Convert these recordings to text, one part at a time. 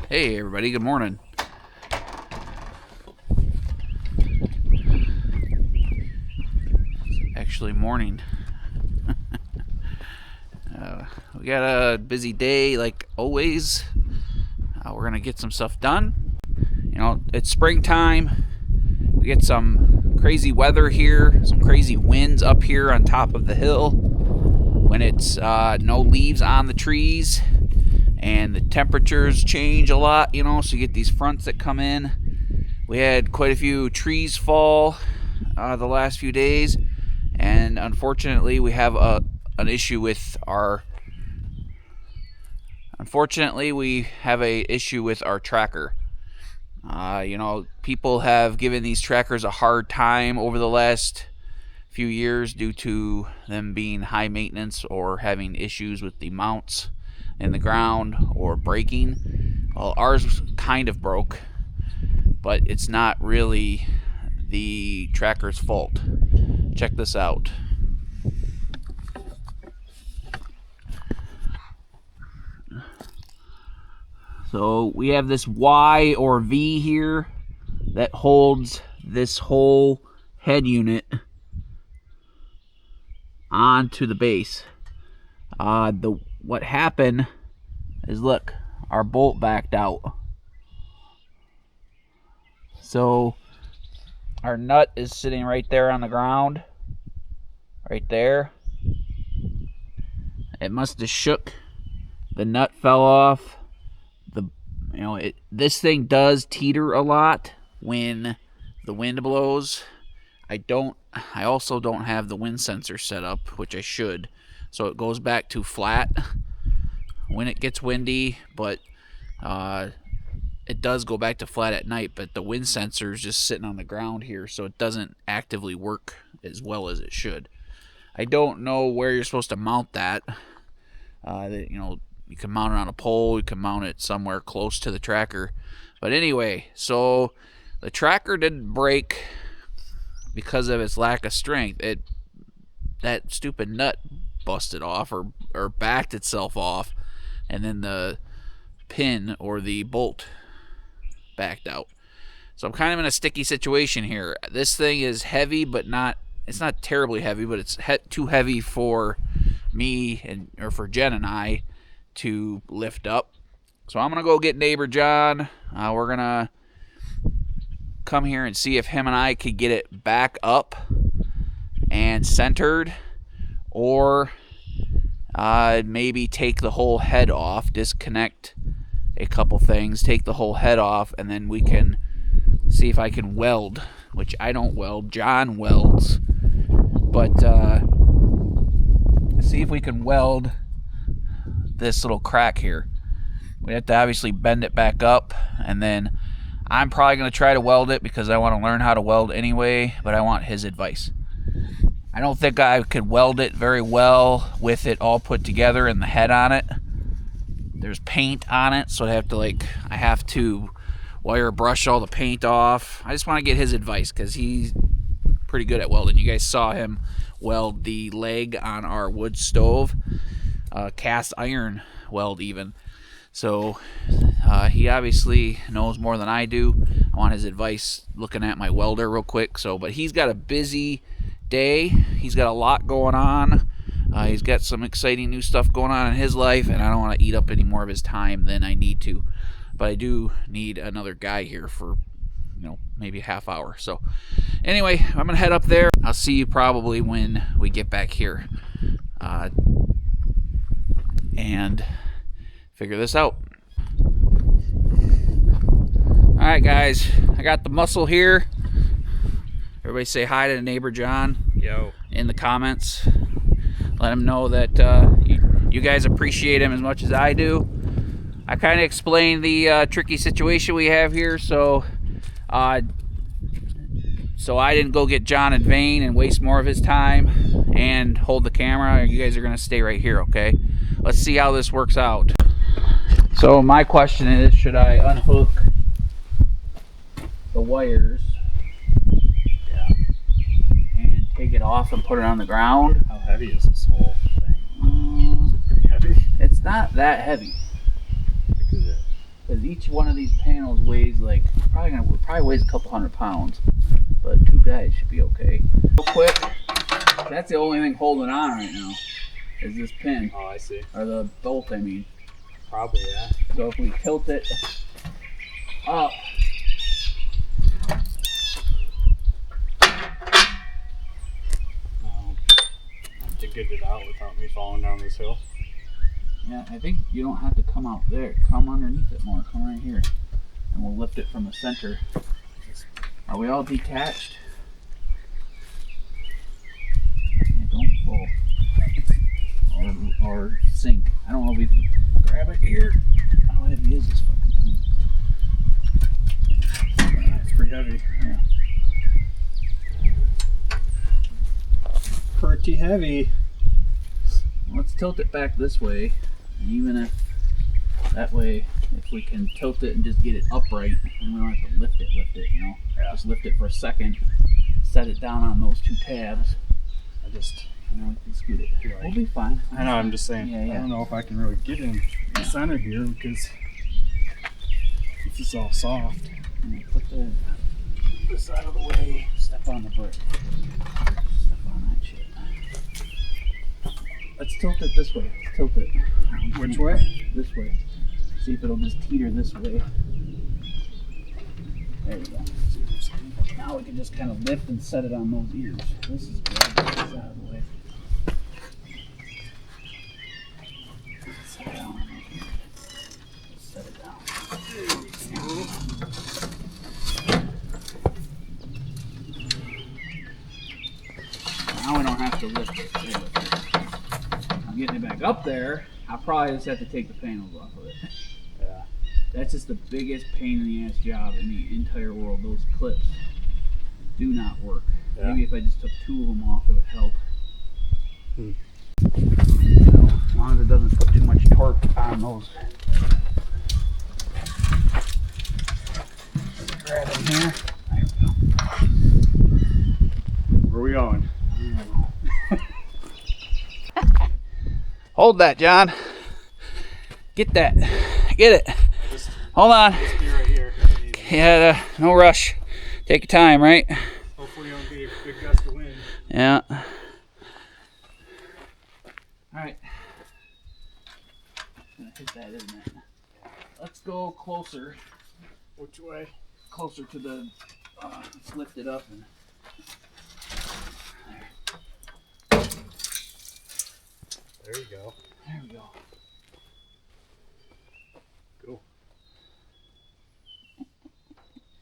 Hey everybody, good morning. It's actually morning. We got a busy day like always. We're gonna get some stuff done. You know, it's springtime. We get some crazy weather here, some crazy winds up here on top of the hill when it's no leaves on the trees. And the temperatures change a lot, you know, so you get these fronts that come in. We had quite a few trees fall the last few days, and unfortunately we have an issue with our tracker. You know, people have given these trackers a hard time over the last few years due to them being high maintenance or having issues with the mounts in the ground or breaking. Well, ours kind of broke, but it's not really the tracker's fault. Check this out. So we have this Y or V here that holds this whole head unit onto the base. What happened is, look, our bolt backed out. So our nut is sitting right there on the ground, right there. It must have shook. The nut fell off. This thing does teeter a lot when the wind blows. I also don't have the wind sensor set up, which I should. So it goes back to flat when it gets windy, but it does go back to flat at night, but the wind sensor is just sitting on the ground here, so it doesn't actively work as well as it should. I don't know where you're supposed to mount that. You can mount it on a pole, you can mount it somewhere close to the tracker. But anyway, so the tracker didn't break because of its lack of strength. That stupid nut busted off or backed itself off, and then the pin or the bolt backed out. So I'm kind of in a sticky situation here. This thing is heavy, but it's not terribly heavy, but it's too heavy for me or for Jen and I to lift up. So I'm gonna go get neighbor John. We're gonna come here and see if him and I could get it back up and centered, or maybe take the whole head off, disconnect a couple things, take the whole head off, and then we can see if I can weld, which I don't weld. John welds, but see if we can weld this little crack here. We have to obviously bend it back up, and then I'm probably going to try to weld it because I want to learn how to weld anyway, but I want his advice. I don't think I could weld it very well with it all put together and the head on it. There's paint on it, so I have to wire brush all the paint off. I just want to get his advice because he's pretty good at welding. You guys saw him weld the leg on our wood stove, cast iron weld even. So he obviously knows more than I do. I want his advice looking at my welder real quick. But he's got a busy day. He's got a lot going on. He's got some exciting new stuff going on in his life, and I don't want to eat up any more of his time than I need to. But I do need another guy here for, maybe a half hour. So anyway, I'm going to head up there. I'll see you probably when we get back here and figure this out. Alright guys, I got the muscle here. Everybody say hi to neighbor John. Yo. In the comments. Let him know that you guys appreciate him as much as I do. I kind of explained the tricky situation we have here, so I didn't go get John in vain and waste more of his time and hold the camera. You guys are going to stay right here, okay? Let's see how this works out. So my question is, should I unhook the wires and take it off and put it on the ground? How heavy is this whole thing? Is it pretty heavy? It's not that heavy. Is it? Because because each one of these panels weighs like probably weighs a couple 100 pounds, but 2 guys should be okay. Real quick, that's the only thing holding on right now is this pin. Oh, I see. Or the bolt, I mean. Probably, yeah. So if we tilt it up, To get it out without me falling down this hill. yeah, I think you don't have to come out there. Come underneath it more. Come right here, and we'll lift it from the center. Are we all detached? Yeah, don't fall. or sink. I don't know if we can grab it here. How heavy is this fucking thing? It's pretty heavy. Yeah. Pretty heavy. Let's tilt it back this way, and even if that way, if we can tilt it and just get it upright, and we don't have to lift it, you know? Yeah. Just lift it for a second, set it down on those 2 tabs, I just, and then we can scoot it. You're right. We'll be fine. I know, I'm just saying, Yeah, yeah. I don't know if I can really get in the center here because this is all soft. And then put this out of the way, step on the brick. Step on that shit. Let's tilt it this way. Let's tilt it. Which way? This way. See if it'll just teeter this way. There we go. Now we can just kind of lift and set it on those ears. This is good. Get this out of the way. Set it down on those ears. Set it down. Now we don't have to lift it. There we go. I'm getting it back up there. I'll probably just have to take the panels off of it. Yeah. That's just the biggest pain in the ass job in the entire world. Those clips do not work. Yeah. Maybe if I just took 2 of them off, it would help. So, as long as it doesn't put too much torque on those. Grab them here. There we go. Where are we going? Hold that, John. Get that. Get it. Hold on. Just be right here. Yeah, no rush. Take your time, right? Hopefully, don't be a big gust of wind. Yeah. All right. Gonna hit that, isn't it? Let's go closer. Which way? Closer to the. Let's lift it up and. There you go. There we go. Cool.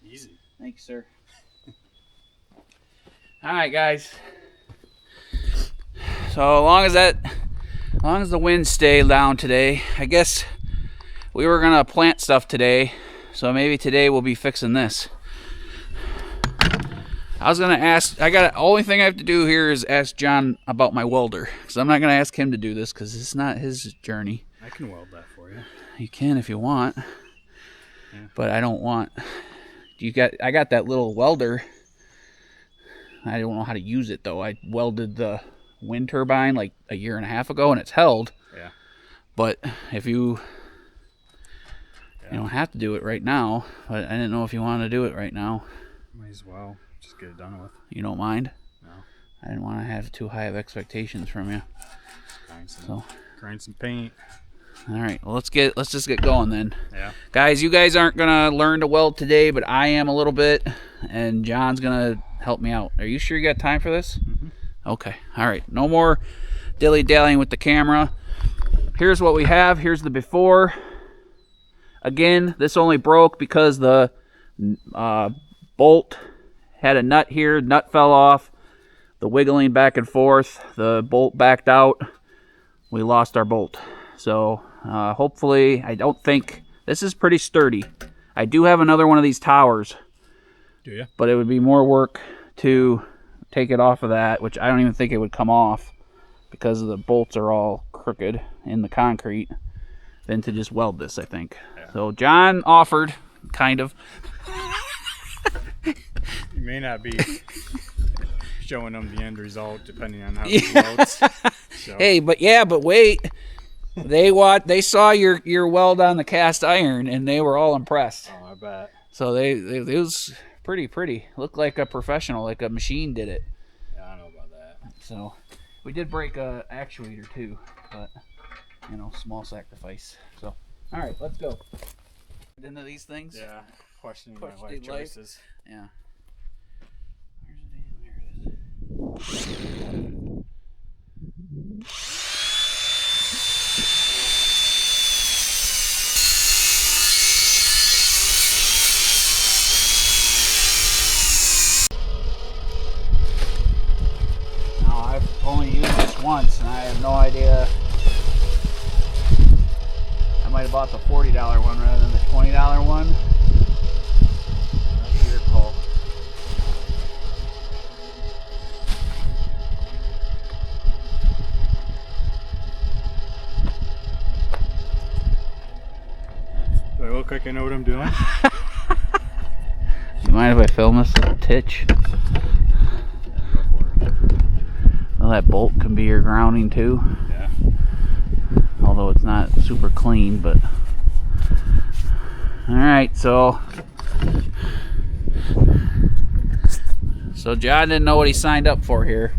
Easy. Thanks, sir. All right, guys. So as long as the winds stay down today, I guess we were gonna plant stuff today. So maybe today we'll be fixing this. I was gonna ask. Only thing I have to do here is ask John about my welder, because I'm not gonna ask him to do this because it's not his journey. I can weld that for you. You can if you want, Yeah. but I don't want. I got that little welder. I don't know how to use it though. I welded the wind turbine like a year and a half ago, and it's held. Yeah. But if you don't have to do it right now, but I didn't know if you wanted to do it right now. Might as well just get it done with. You don't mind? No. I didn't want to have too high of expectations from you. Grind some paint. All right, well, let's just get going then. Yeah. Guys, you guys aren't gonna learn to weld today, but I am a little bit, and John's gonna help me out. Are you sure you got time for this? Mm-hmm. Okay. All right. No more dilly-dallying with the camera. Here's what we have. Here's the before. Again, this only broke because the bolt had a nut here. Nut fell off. The wiggling back and forth. The bolt backed out. We lost our bolt. So hopefully, I don't think this is pretty sturdy. I do have another one of these towers. Do you? But it would be more work to take it off of that, which I don't even think it would come off because the bolts are all crooked in the concrete, than to just weld this, I think. Yeah. So John offered, kind of. You may not be showing them the end result depending on how it welds. So. Hey, but wait. They saw your weld on the cast iron, and they were all impressed. Oh, I bet. So it was pretty. Looked like a professional, like a machine did it. Yeah, I know about that. So we did break a actuator too, but small sacrifice. So all right, let's go into these things. Yeah, questioning my Question life life. choices. Yeah. Where's the damn? There it is. Now I've only used this once, and I have no idea. I might have bought the $40 one rather than the $20 one. That's your call. Do I look like I know what I'm doing? You mind if I film this little titch? Go for it. Well, that bolt can be your grounding too. Yeah. Although it's not super clean, but all right. So John didn't know what he signed up for here.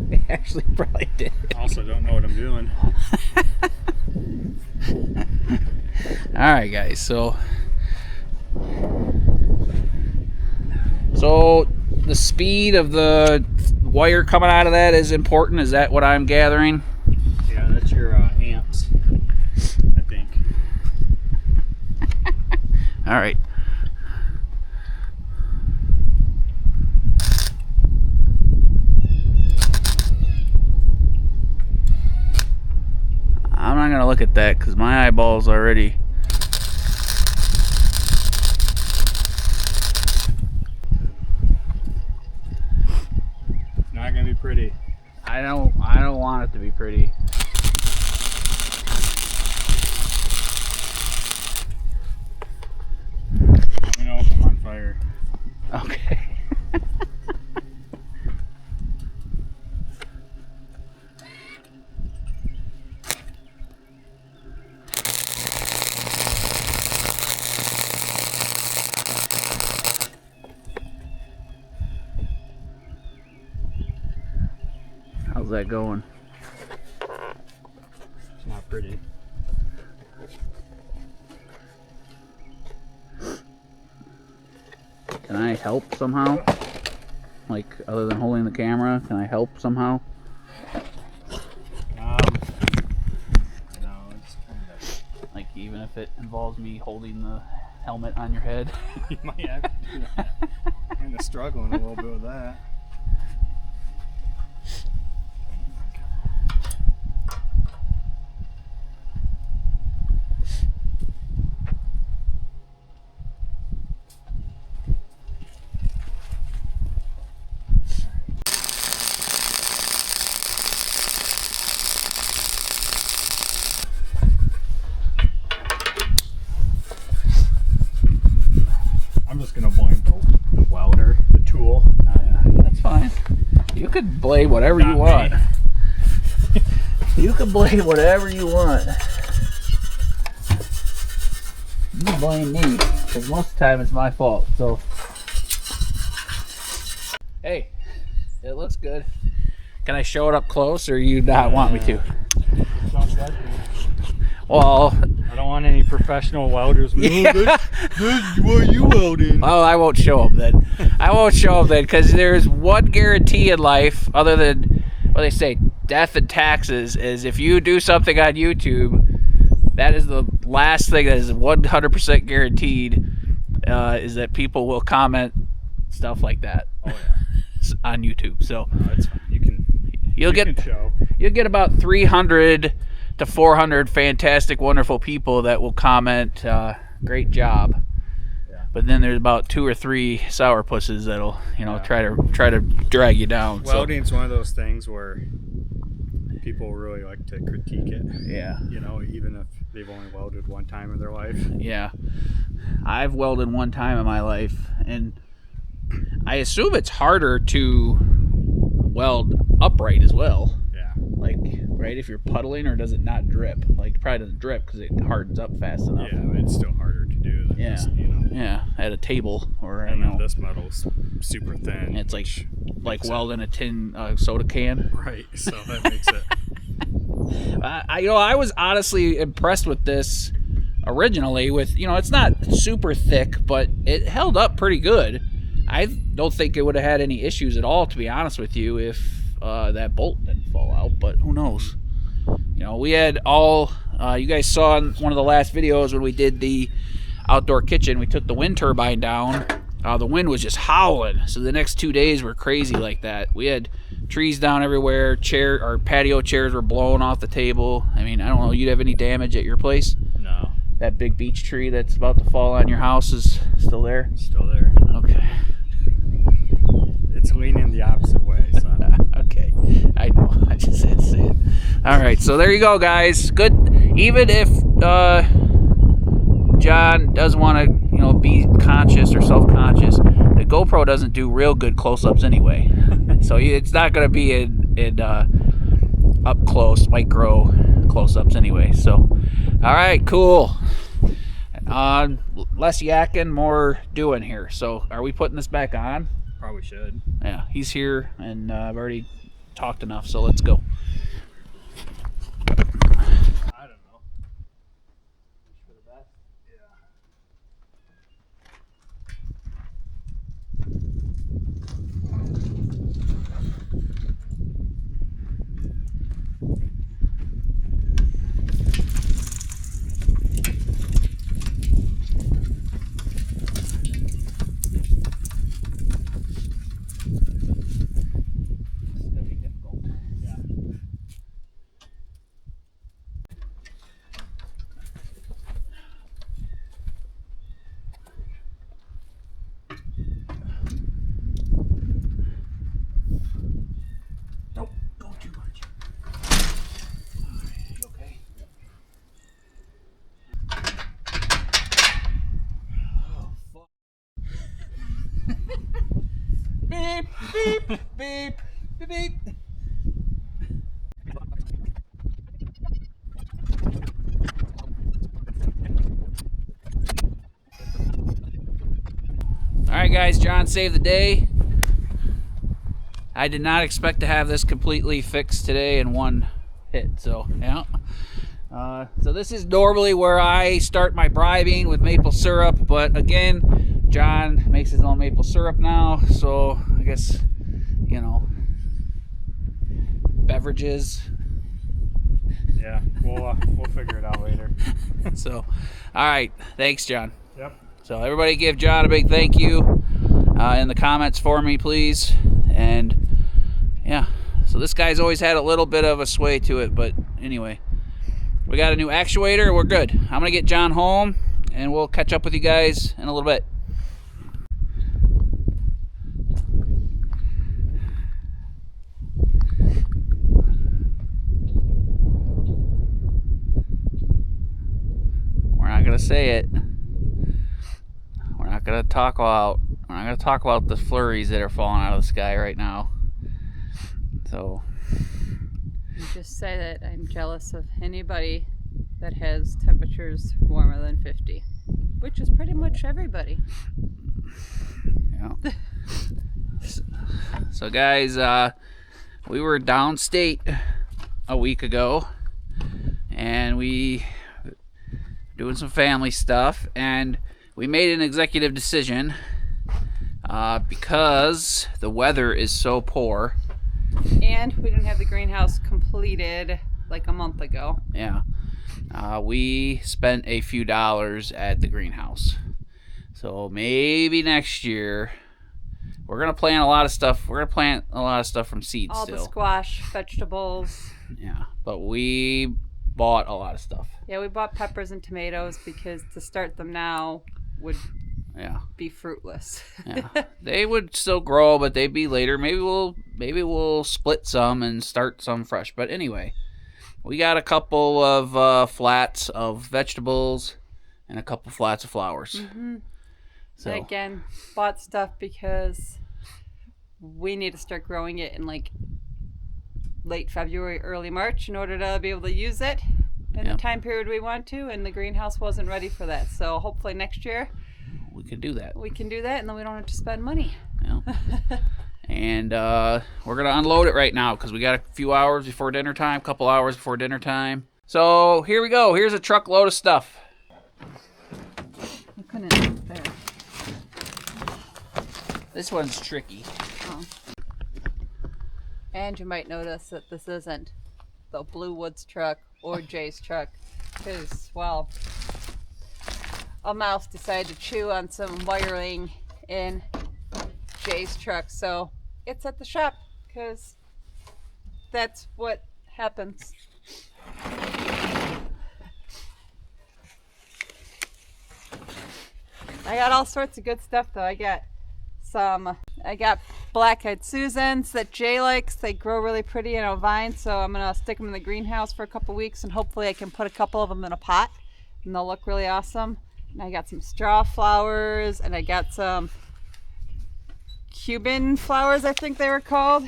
He actually probably did. Also, don't know what I'm doing. All right, guys. So the speed of the wire coming out of that is important. Is that what I'm gathering? Yeah, that's your amps, I think. All right. I'm not gonna look at that because my eyeballs already. It's not gonna be pretty. I don't want it to be pretty. Let me know if I'm on fire. Okay. How's that going? It's not pretty. Can I help somehow? Like, other than holding the camera, can I help somehow? No, it's kind of. Like, even if it involves me holding the helmet on your head? You might have to do that. Kind of struggling a little bit with that. I'm just gonna blame the welder, the tool. That's fine. You could blame whatever you Not want. me. You can blame whatever you want. You can blame me, because most of the time it's my fault. So, hey, it looks good. Can I show it up close, or you not want me to? Sounds good. Well, I don't want any professional welders. Yeah. This what you welding? well, I won't show them then. I won't show them then, because there's one guarantee in life, other than what they say, death and taxes, is if you do something on YouTube, that is the last thing that is 100% guaranteed, is that people will comment stuff like that. Oh yeah. On YouTube. So No, it's fine. you'll get about 300 to 400 fantastic, wonderful people that will comment, great job. Yeah. But then there's about 2 or 3 sourpusses that'll, try to drag you down. Welding's one of those things where people really like to critique it. Yeah. Even if they've only welded one time in their life. Yeah. I've welded one time in my life, and I assume it's harder to weld upright as well. Yeah. Like, right, if you're puddling, or does it not drip? Like, it probably doesn't drip because it hardens up fast enough. Yeah, but it's still harder to do than Yeah. just, you know. Yeah, at a table, or I And don't then know. this metal's super thin. It's like welding a tin soda can. Right, so that makes it. I was honestly impressed with this originally. With, it's not super thick, but it held up pretty good. I don't think it would have had any issues at all, to be honest with you, if that bolt didn't fall out. But who knows? We had you guys saw in one of the last videos when we did the outdoor kitchen, we took the wind turbine down. The wind was just howling, so the next 2 days were crazy like that. We had trees down everywhere. Our patio chairs were blowing off the table. I mean, I don't know, you'd have any damage at your place? No. That big beech tree that's about to fall on your house is still there? Still there. Okay. It's leaning the opposite way, so. Okay. I know. I just had to say it. All right, so there you go, guys. Good. Even if John does want to, be conscious or self-conscious, the GoPro doesn't do real good close-ups anyway. So it's not going to be in up close, micro close-ups anyway. So, all right, cool. Less yakking, more doing here. So are we putting this back on? Probably should. Yeah, he's here, and I've already talked enough, so let's go. I don't know. Don't go too much. You okay? Oh, fuck. Beep, beep, beep, beep, beep. All right, guys, John saved the day. I did not expect to have this completely fixed today in one hit, so yeah. So this is normally where I start my bribing with maple syrup, but again, John makes his own maple syrup now, so I guess, beverages. Yeah, we'll figure it out later. So, all right, thanks, John. Yep. So everybody give John a big thank you in the comments for me, please. And yeah, so this guy's always had a little bit of a sway to it, but anyway, we got a new actuator. We're good. I'm gonna get John home, and we'll catch up with you guys in a little bit. We're not gonna say it. We're not gonna talk about the flurries that are falling out of the sky right now. So You just say that I'm jealous of anybody that has temperatures warmer than 50, which is pretty much everybody. yeah. So guys, we were downstate a week ago, and we doing some family stuff, and we made an executive decision because the weather is so poor. And we didn't have the greenhouse completed like a month ago. Yeah. We spent a few dollars at the greenhouse. So maybe next year we're going to plant a lot of stuff. We're going to plant a lot of stuff from seed All still. the squash, vegetables. Yeah. But we bought a lot of stuff. Yeah, we bought peppers and tomatoes because to start them now would be fruitless. Yeah. They would still grow, but they'd be later. Maybe we'll split some and start some fresh. But anyway, we got a couple of flats of vegetables and a couple flats of flowers. Mm-hmm. So And again, bought stuff because we need to start growing it in like late February, early March in order to be able to use it in the time period we want to, and the greenhouse wasn't ready for that. So hopefully next year we can do that. We can do that, and then we don't have to spend money. Yeah. And we're going to unload it right now because we got a few hours before dinner time, couple hours before dinner time. So here we go. Here's a truckload of stuff. I couldn't there. This one's tricky. Oh. And you might notice that this isn't the Blue Woods truck or Jay's truck because, well, a mouse decided to chew on some wiring in Jay's truck, so it's at the shop because that's what happens. I got all sorts of good stuff though. I got black-eyed Susans that Jay likes. They grow really pretty in a vine, so I'm gonna stick them in the greenhouse for a couple weeks, and hopefully I can put a couple of them in a pot, and they'll look really awesome. And I got some straw flowers, and I got some Cuban flowers, I think they were called.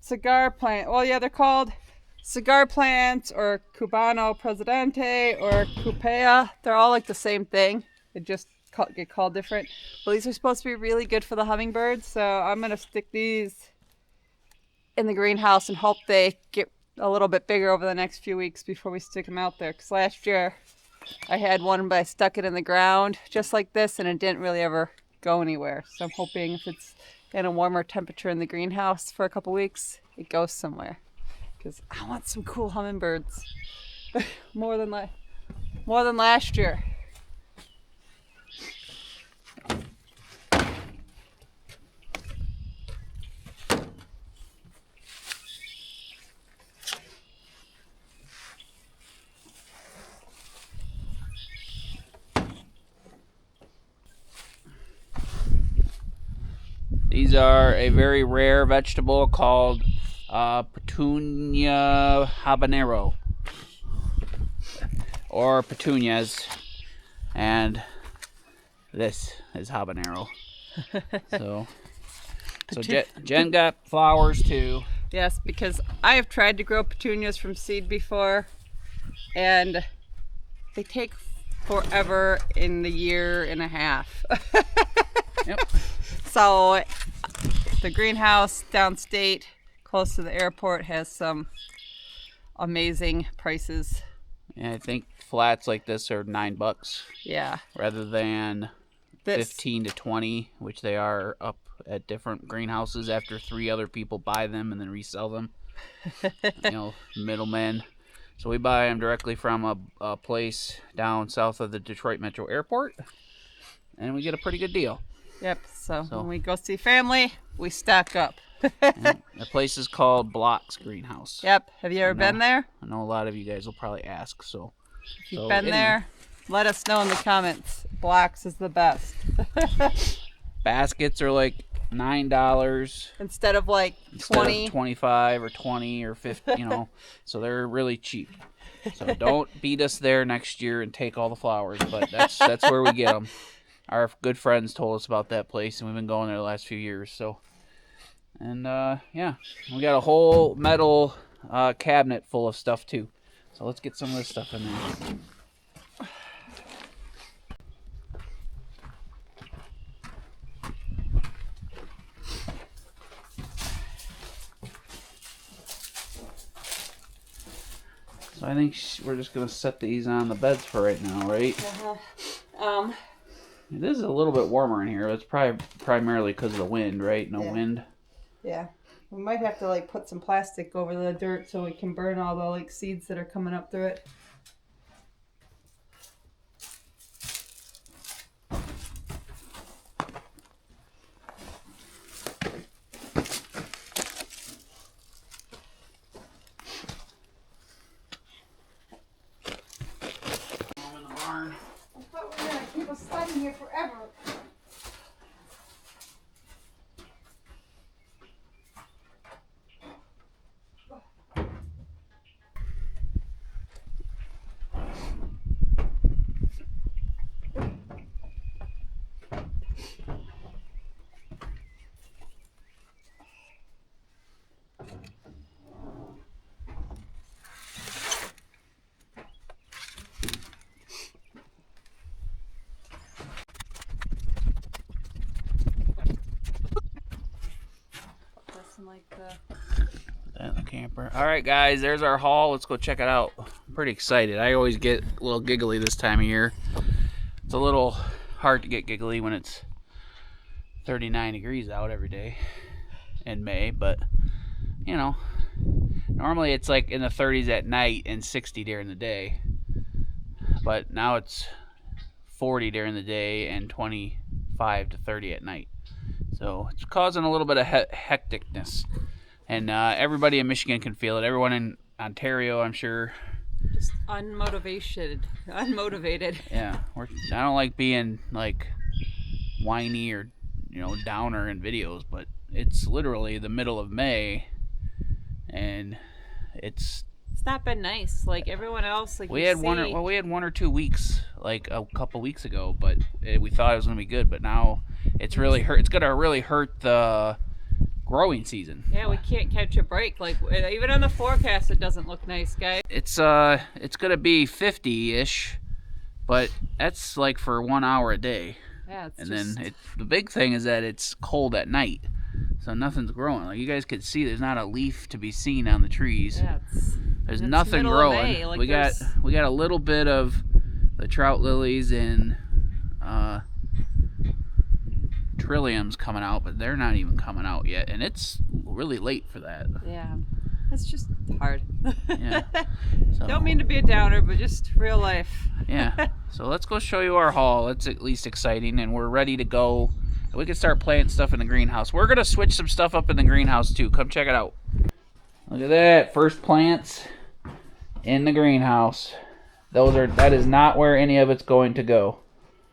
Cigar plant. Well, yeah, they're called cigar plants or Cubano Presidente or Cupea. They're all like the same thing. They just get called different. But these are supposed to be really good for the hummingbirds, so I'm going to stick these in the greenhouse and hope they get a little bit bigger over the next few weeks before we stick them out there. Because last year I had one, but I stuck it in the ground just like this, and it didn't really ever go anywhere. So I'm hoping if it's in a warmer temperature in the greenhouse for a couple weeks, it goes somewhere. Because I want some cool hummingbirds. more than last year. These are a very rare vegetable called Petunia habanero, or petunias, and this is habanero. So Jen got flowers too. Yes, because I have tried to grow petunias from seed before, and they take forever in the year and a half. Yep. So the greenhouse downstate close to the airport has some amazing prices. Yeah, I think flats like this are $9. Yeah. Rather than 15 to 20, which they are up at different greenhouses after 3 other people buy them and then resell them. Middlemen. So we buy them directly from a place down south of the Detroit Metro Airport, and we get a pretty good deal. Yep, so when we go see family, we stock up. The place is called Block's Greenhouse. Yep, have you ever been there? I know a lot of you guys will probably ask. So if you've been there, let us know in the comments. Block's is the best. Baskets are like $9 instead of like 20, 25 or 20 or 50. So they're really cheap. So don't beat us there next year and take all the flowers, but that's where we get them. Our good friends told us about that place, and we've been going there the last few years. So, and yeah, we got a whole metal cabinet full of stuff too. So let's get some of this stuff in there. So I think we're just gonna set these on the beds for right now, right? It is a little bit warmer in here. It's probably primarily because of the wind, right? No wind. Yeah. We might have to put some plastic over the dirt so we can burn all the seeds that are coming up through it. Here forever. and like the... Put that in the camper. All right, guys, there's our haul. Let's go check it out. I'm pretty excited. I always get a little giggly this time of year. It's a little hard to get giggly when it's 39 degrees out every day in May, but you know, normally it's like in the 30s at night and 60 during the day, but now it's 40 during the day and 25 to 30 at night. So it's causing a little bit of hecticness, and everybody in Michigan can feel it. Everyone in Ontario, I'm sure. Just unmotivated. Yeah, I don't like being like whiny or downer in videos, but it's literally the middle of May, and it's not been nice like everyone else. Like we had one or 2 weeks like a couple weeks ago, but we thought it was gonna be good, but now it's really hurt. It's gonna really hurt the growing season. Yeah, we can't catch a break. Like even on the forecast, it doesn't look nice, guys. It's gonna be 50-ish, but that's like for 1 hour a day. Yeah, it's and just... then the big thing is that it's cold at night, so nothing's growing. Like you guys could see, there's not a leaf to be seen on the trees. Yeah, there's nothing growing. Like we got a little bit of the trout lilies and trilliums coming out, but they're not even coming out yet, and it's really late for that. Yeah, it's just hard. Yeah. So, don't mean to be a downer, but just real life. Yeah. So let's go show you our haul. It's at least exciting, and we're ready to go. We can start planting stuff in the greenhouse. We're gonna switch some stuff up in the greenhouse too. Come check it out. Look at that. First plants in the greenhouse. That is not where any of it's going to go.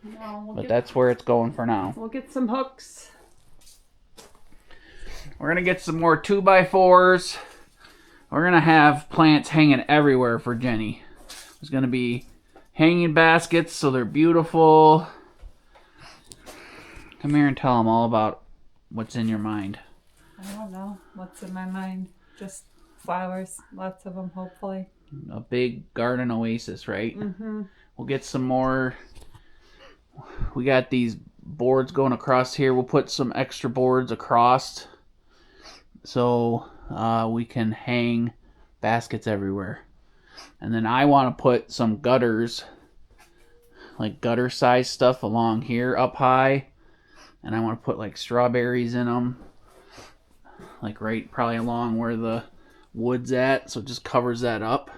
No, but that's where it's going for now. We'll get some hooks. We're gonna get some more 2x4s. We're gonna have plants hanging everywhere for Jenny. There's gonna be hanging baskets, so they're beautiful. Come here and tell them all about what's in your mind. I don't know what's in my mind. Just flowers, lots of them, hopefully. A big garden oasis, right? Mm-hmm. We'll get some more. We got these boards going across here. We'll put some extra boards across so we can hang baskets everywhere. And then I want to put some gutters, like gutter size stuff along here up high. And I want to put like strawberries in them, like right probably along where the wood's at, so it just covers that up.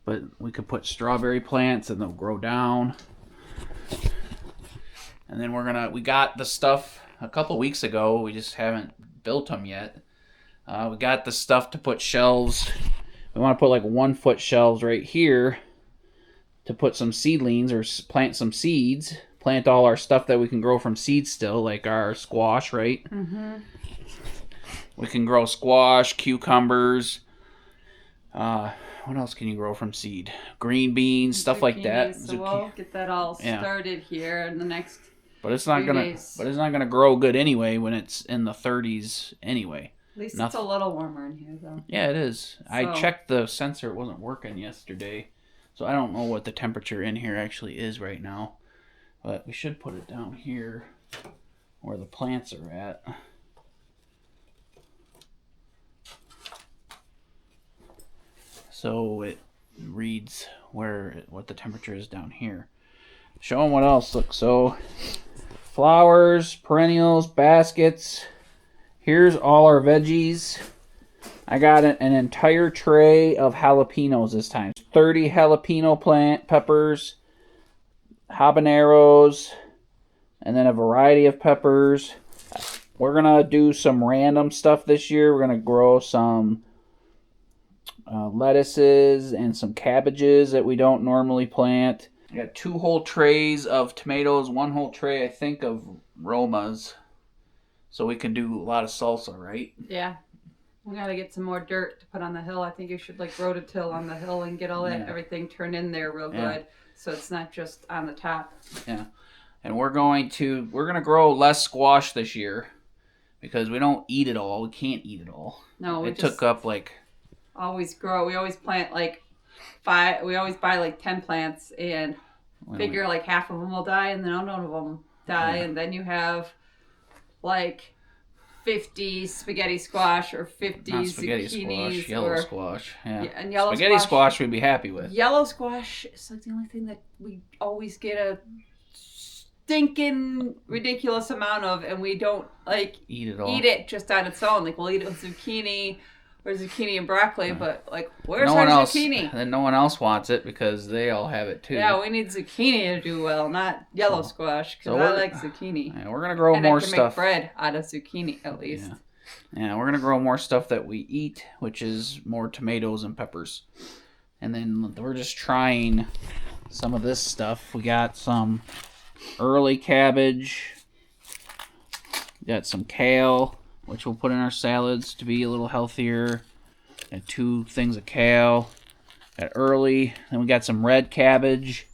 But we could put strawberry plants and they'll grow down. And then we got the stuff a couple weeks ago. We just haven't built them yet. We got the stuff to put shelves. We want to put like 1-foot shelves right here to put some seedlings or plant some seeds. Plant all our stuff that we can grow from seeds still, like our squash, right? Mm-hmm. We can grow squash, cucumbers. What else can you grow from seed? Green beans, stuff like that. So we'll get that all started here in the next. But it's not gonna grow good anyway when it's in the 30s anyway. At least it's a little warmer in here though. Yeah, it is. So. I checked the sensor; it wasn't working yesterday, so I don't know what the temperature in here actually is right now. But we should put it down here where the plants are at. So it reads what the temperature is down here. Show them what else. Look, so flowers, perennials, baskets. Here's all our veggies. I got an entire tray of jalapenos this time. 30 jalapeno peppers, habaneros, and then a variety of peppers. We're gonna do some random stuff this year. We're gonna grow some lettuces and some cabbages that we don't normally plant. I got 2 whole trays of tomatoes, 1 whole tray, I think, of Romas. So we can do a lot of salsa, right? Yeah. We gotta get some more dirt to put on the hill. I think you should like rototill on the hill and get all that everything turned in there real good, so it's not just on the top. Yeah. And we're gonna grow less squash this year because we don't eat it all. We can't eat it all. No, it took up like. Always grow. We always plant like 5. We always buy like 10 plants and figure like half of them will die and then none of them die, and then you have like 50 spaghetti squash or 50 Not spaghetti zucchinis squash, yellow or squash. Yeah. and yellow spaghetti squash we'd be happy with. Yellow squash is like the only thing that we always get a stinking ridiculous amount of, and we don't like Eat it all. eat it just on its own. Like we'll eat it with zucchini or zucchini and broccoli, but like where's no our one else, zucchini? Then no one else wants it because they all have it too. Yeah, we need zucchini to do well, not yellow squash, because I like zucchini. Yeah, we're gonna grow and more I can stuff. Make bread out of zucchini at least. Yeah, we're gonna grow more stuff that we eat, which is more tomatoes and peppers. And then we're just trying some of this stuff. We got some early cabbage. Got some kale, which we'll put in our salads to be a little healthier. And 2 things of kale. Got early. Then we got some red cabbage.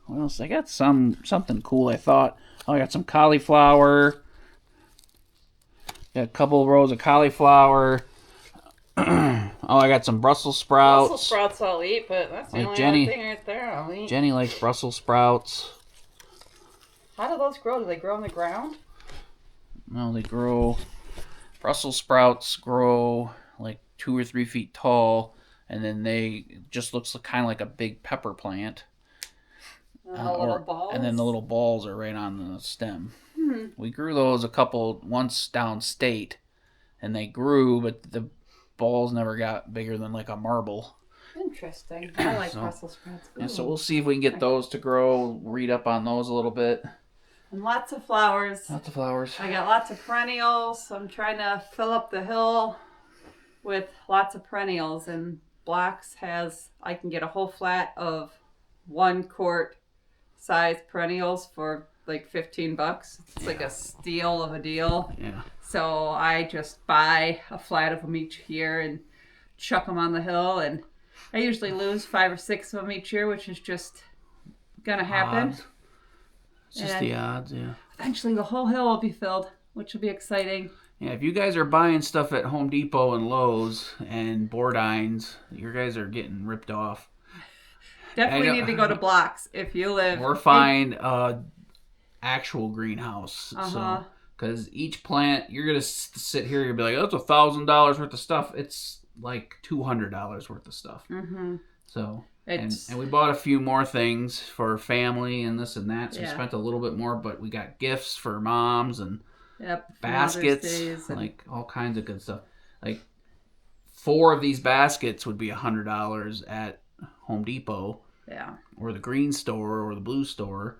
What else? I got something cool, I thought. Oh, I got some cauliflower. Got a couple of rows of cauliflower. Oh, I got some Brussels sprouts. Brussels sprouts I'll eat, but that's the only other thing right there I'll eat. Jenny likes Brussels sprouts. How do those grow? Do they grow on the ground? No, they grow. Brussels sprouts grow like 2 or 3 feet tall, and then they just looks kind of like a big pepper plant. Little balls? And then the little balls are right on the stem. We grew those once downstate, and they grew, but the balls never got bigger than like a marble. Interesting. I like Brussels sprouts. Yeah, so we'll see if we can get those to grow. Read up on those a little bit. And lots of flowers. Lots of flowers. I got lots of perennials. I'm trying to fill up the hill with lots of perennials. And Blocks I can get a whole flat of 1 quart size perennials for like $15. It's like a steal of a deal. Yeah. So I just buy a flat of them each year and chuck them on the hill. And I usually lose 5 or 6 of them each year, which is just gonna happen. Odds. It's just the odds, yeah. Eventually the whole hill will be filled, which will be exciting. Yeah, if you guys are buying stuff at Home Depot and Lowe's and Bordines, you guys are getting ripped off. Definitely need to go to Blocks if you live. Or find actual greenhouse. So, because each plant, you're gonna sit here, you'll be like, "Oh, that's $1,000 worth of stuff." It's like $200 worth of stuff. So. And we bought a few more things for family and this and that. So we spent a little bit more, but we got gifts for moms and baskets, and like all kinds of good stuff. Like 4 of these baskets would be $100 at Home Depot, or the green store or the blue store.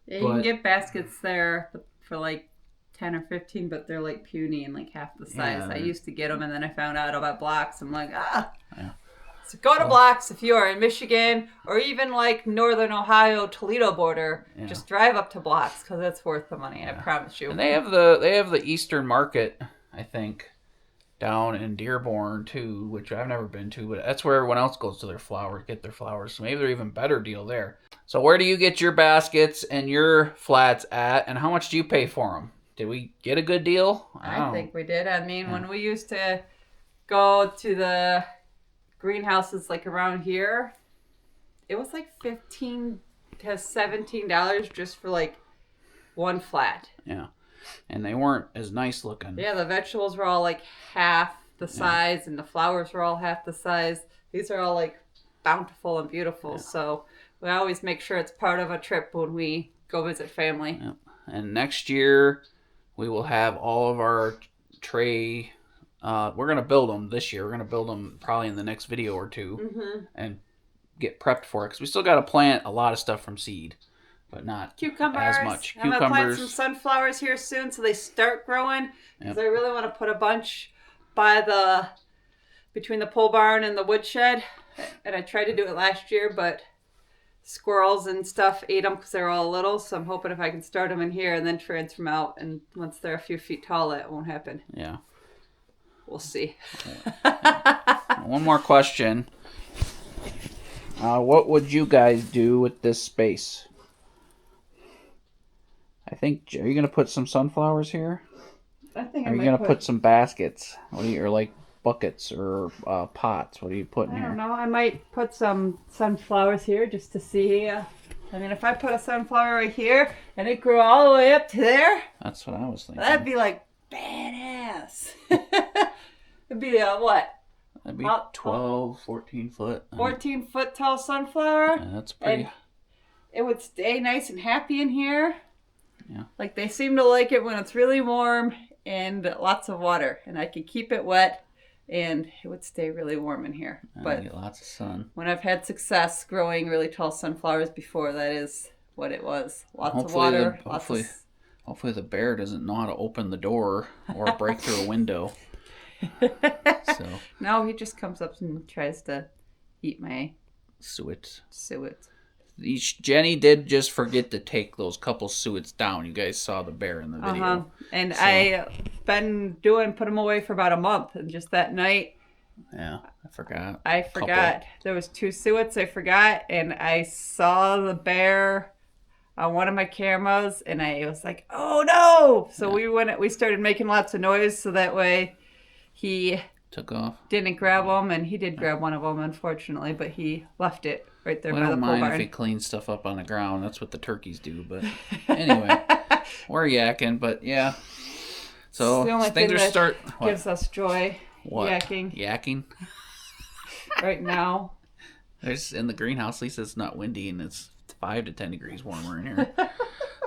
Yeah, you can get baskets there for like 10 or 15, but they're like puny and like half the size. I used to get them, and then I found out about Blocks. I'm like, So go to Blocks if you are in Michigan or even like Northern Ohio, Toledo border. Just drive up to Blocks because it's worth the money. I promise you. And they have the Eastern Market, I think, down in Dearborn too, which I've never been to, but that's where everyone else goes to get their flowers. So maybe they're even better deal there. So where do you get your baskets and your flats at, and how much do you pay for them? Did we get a good deal? I think we did. I mean, when we used to go to the greenhouses like around here, it was like $15 to $17 just for like 1 flat. Yeah. And they weren't as nice looking. Yeah, the vegetables were all like half the size, and the flowers were all half the size. These are all like bountiful and beautiful. So we always make sure it's part of a trip when we go visit family. Yeah. And next year we will have all of our tray. We're going to build them this year. We're going to build them probably in the next video or 2 and get prepped for it. Because we still got to plant a lot of stuff from seed, but not as much. I'm going to plant some sunflowers here soon so they start growing. Because I really want to put a bunch between the pole barn and the woodshed. And I tried to do it last year, but squirrels and stuff ate them because they're all little. So I'm hoping if I can start them in here and then transfer them out. And once they're a few feet tall, that won't happen. Yeah. We'll see. One more question. What would you guys do with this space? I think, are you going to put some sunflowers here? I think Are you going to put some baskets? Or like buckets or pots? What are you putting here? I don't know. I might put some sunflowers here just to see. I mean, if I put a sunflower right here and it grew all the way up to there. That's what I was thinking. That'd be like badass. mess. It'd be a what? That'd be 12, 14 foot. 14-foot tall sunflower. Yeah, that's pretty. And it would stay nice and happy in here. Yeah. Like they seem to like it when it's really warm and lots of water. And I could keep it wet and it would stay really warm in here. But get lots of sun. when I've had success growing really tall sunflowers before, that is what it was. Lots of water. Hopefully the bear doesn't know how to open the door or break through a window. So No, he just comes up and tries to eat my suet. Jenny did just forget to take those couple suets down. You guys saw the bear in the video. And so, I been put them away for about a month, and just that night. Yeah, I forgot. Couple. There was 2 suets I forgot, and I saw the bear on one of my cameras, and I was like, "Oh no!" So we started making lots of noise, so that way he took off. Didn't grab them, and he did grab one of them, unfortunately, but he left it right there by the pole barn. I don't mind if he cleans stuff up on the ground. That's what the turkeys do. But anyway, we're yakking. But yeah, so the only things thing gives us joy. What? Yakking right now. There's in the greenhouse. At least it's not windy, and it's 5 to 10 degrees warmer in here.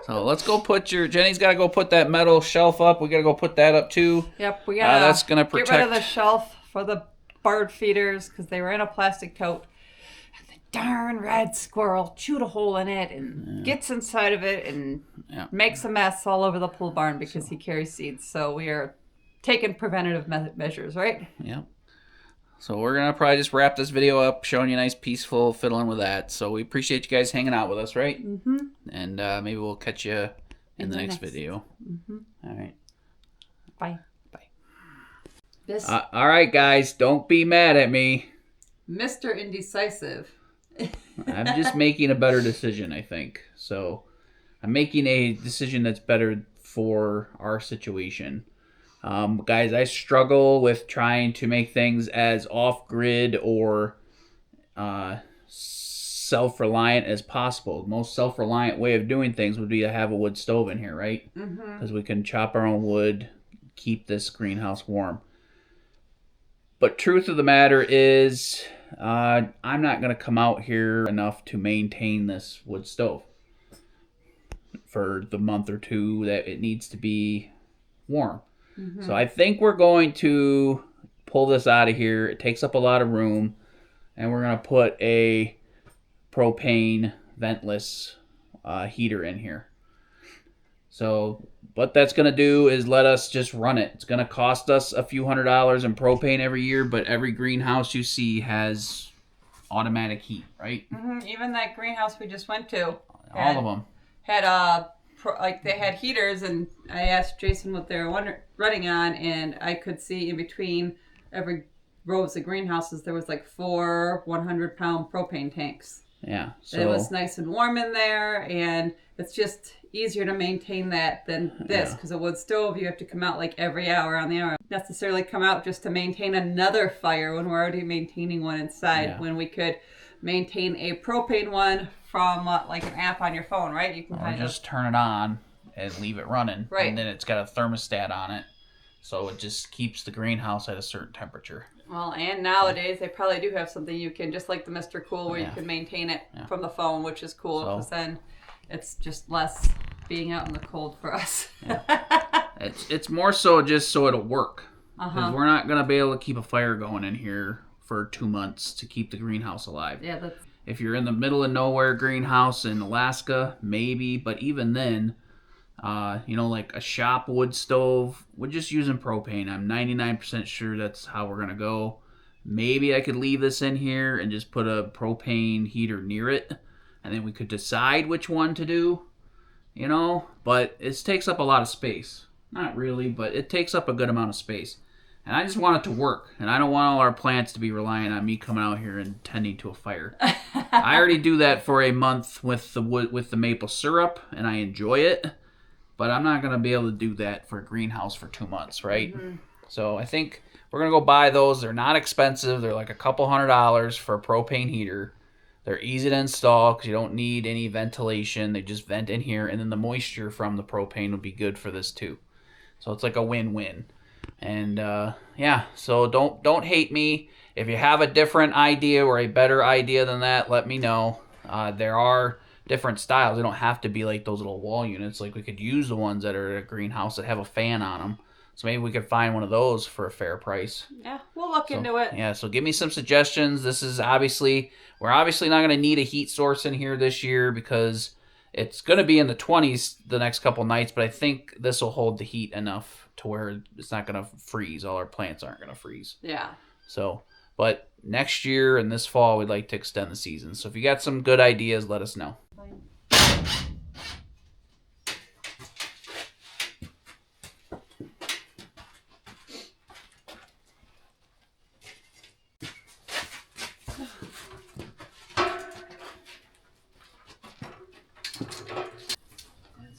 So let's go Jenny's got to go put that metal shelf up. We got to go put that up too. Yep, we got to that's gonna protect. Get rid of the shelf for the bird feeders because they were in a plastic tote. And the darn red squirrel chewed a hole in it and gets inside of it and makes a mess all over the pole barn because he carries seeds. So we are taking preventative measures, right? Yep. So we're going to probably just wrap this video up, showing you nice, peaceful, fiddling with that. So we appreciate you guys hanging out with us, right? Mm-hmm. And maybe we'll catch you in the next video. Mm-hmm. All right. Bye. All right, guys. Don't be mad at me. Mr. Indecisive. I'm just making a better decision, I think. So I'm making a decision that's better for our situation. Guys, I struggle with trying to make things as off-grid or self-reliant as possible. The most self-reliant way of doing things would be to have a wood stove in here, right? Because we can chop our own wood, keep this greenhouse warm. But truth of the matter is, I'm not going to come out here enough to maintain this wood stove for the month or 2 that it needs to be warm. So I think we're going to pull this out of here. It takes up a lot of room, and we're going to put a propane ventless heater in here. So what that's going to do is let us just run it. It's going to cost us a few $100s in propane every year, but every greenhouse you see has automatic heat, right? Even that greenhouse we just went to. All of them. Had they had heaters, and I asked Jason what they were running on, and I could see in between every rows of greenhouses there was like 4 100-pound propane tanks. Yeah, so it was nice and warm in there, and it's just easier to maintain that than this, because a wood stove you have to come out like every hour on the hour. Necessarily come out just to maintain another fire when we're already maintaining one inside, when we could maintain a propane one from like an app on your phone, right? You can just turn it on and leave it running, right? And then it's got a thermostat on it, so it just keeps the greenhouse at a certain temperature. Well, and nowadays they probably do have something you can, just like the Mr. Cool, where you can maintain it from the phone, which is cool, because then it's just less being out in the cold for us. It's more so just so it'll work, because we're not gonna be able to keep a fire going in here for 2 months to keep the greenhouse alive. Yeah, if you're in the middle of nowhere greenhouse in Alaska, maybe, but even then, like a shop wood stove, we're just using propane. I'm 99% sure that's how we're gonna go. Maybe I could leave this in here and just put a propane heater near it, and then we could decide which one to do, but it takes up a lot of space. Not really, but it takes up a good amount of space. And I just want it to work. And I don't want all our plants to be relying on me coming out here and tending to a fire. I already do that for a month with the maple syrup, and I enjoy it. But I'm not going to be able to do that for a greenhouse for 2 months, right? So I think we're going to go buy those. They're not expensive. They're like a couple $100s for a propane heater. They're easy to install because you don't need any ventilation. They just vent in here, and then the moisture from the propane would be good for this too. So it's like a win-win. And yeah, so don't hate me. If you have a different idea or a better idea than that, let me know. There are different styles. They don't have to be like those little wall units. Like we could use the ones that are at a greenhouse that have a fan on them. So maybe we could find one of those for a fair price. Yeah, we'll look into it. Yeah, so give me some suggestions. This is we're obviously not going to need a heat source in here this year because it's going to be in the 20s the next couple nights, but I think this will hold the heat enough to where it's not going to freeze. All our plants aren't going to freeze. Yeah. So, but next year and this fall, we'd like to extend the season. So if you got some good ideas, let us know.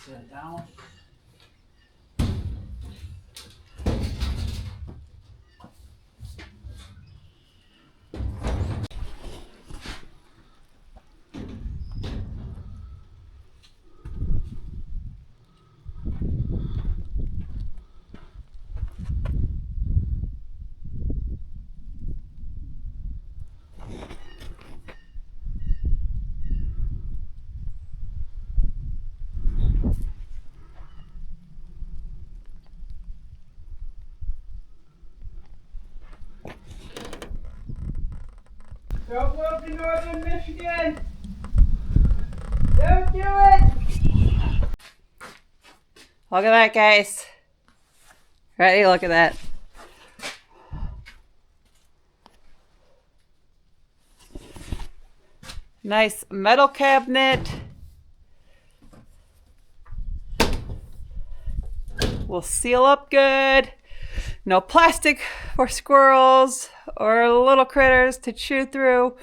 Sit down. Don't move to northern Michigan! Don't do it! Look at that, guys. Ready? Look at that. Nice metal cabinet. Will seal up good. No plastic for squirrels or little critters to chew through.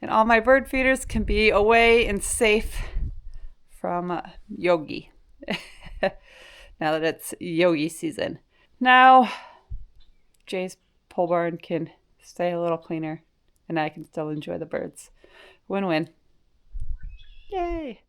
And all my bird feeders can be away and safe from Yogi. Now that it's Yogi season. Now, Jay's pole barn can stay a little cleaner and I can still enjoy the birds. Win-win. Yay!